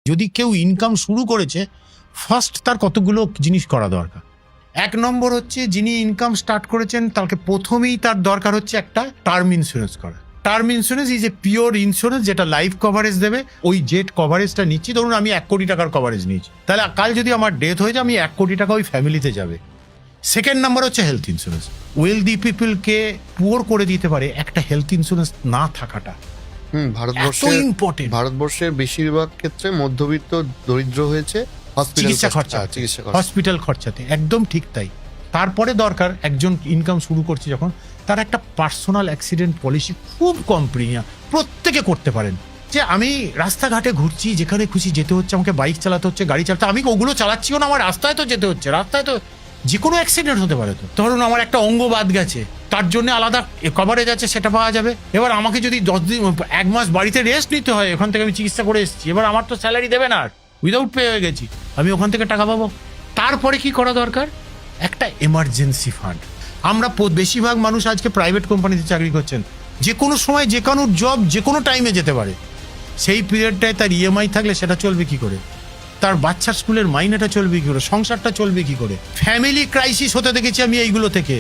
যদি কেউ ইনকাম শুরু করেছে ফার্স্ট তার কতগুলো জিনিস করা দরকার। এক নম্বর হচ্ছে যিনি ইনকাম স্টার্ট করেছেন তাকে প্রথমেই তার দরকার হচ্ছে একটা টার্ম ইন্স্যুরেন্স করা। Term insurance is a pure insurance যেটা লাইফ কভারেজ দেবে। ওই জেট কভারেজটা নিচ্ছি, ধরুন আমি 1 কোটি টাকার কভারেজ নিয়েছি, তাহলে কাল যদি আমার ডেথ হয়ে যায় আমি 1 কোটি টাকা ওই ফ্যামিলিতে যাবে। সেকেন্ড নাম্বার হচ্ছে হেলথ ইন্স্যুরেন্স। ওয়েলদি পিপলকে পুয়ার করে দিতে পারে একটা হেলথ ইন্স্যুরেন্স না থাকাটা। ভারতবর্ষের বেশিরভাগ ক্ষেত্রে মধ্যবিত্ত দরিদ্র হয়েছে হসপিটাল খরচাতে, একদম ঠিক তাই। তারপরে দরকার একজন ইনকাম শুরু করছে যখন, তার একটা পার্সোনাল অ্যাক্সিডেন্ট পলিসি, খুব কম প্রিমিয়াম, প্রত্যেকে করতে পারেন। যে আমি রাস্তাঘাটে ঘুরছি, যেখানে খুশি যেতে হচ্ছে, আমাকে বাইক চালাতে হচ্ছে, গাড়ি চালাতে, আমি ওগুলো চালাচ্ছিও না, আমার রাস্তায় তো যেতে হচ্ছে, রাস্তায় তো যে কোনো অ্যাক্সিডেন্ট হতে পারে। তো ধরুন আমার একটা অঙ্গ বাদ গেছে, তার জন্য আলাদা কভারেজ আছে, সেটা পাওয়া যাবে। এবার আমাকে যদি 10 দিন 1 মাস বাড়িতে রেস্ট নিতে হয়, ওখান থেকে আমি চিকিৎসা করে এসেছি, এবার আমার তো স্যালারি দেবে না, উইদাউট পে হয়ে গেছি, আমি ওখান থেকে টাকা পাবো। তারপরে কি করা দরকার? একটা এমার্জেন্সি ফান্ড। আমরা বেশিরভাগ মানুষ আজকে প্রাইভেট কোম্পানিতে চাকরি করছেন, যে কোনো সময় যে কোনো জব যে কোনো টাইমে যেতে পারে। সেই পিরিয়ডটায় তার ইএমআই থাকলে সেটা চলবে কি করে? তার বাচ্চার স্কুলের মাইনেটা চলবে কি করে? সংসারটা চলবে কি করে? ফ্যামিলি ক্রাইসিস হতে দেখেছি আমি এইগুলো থেকে।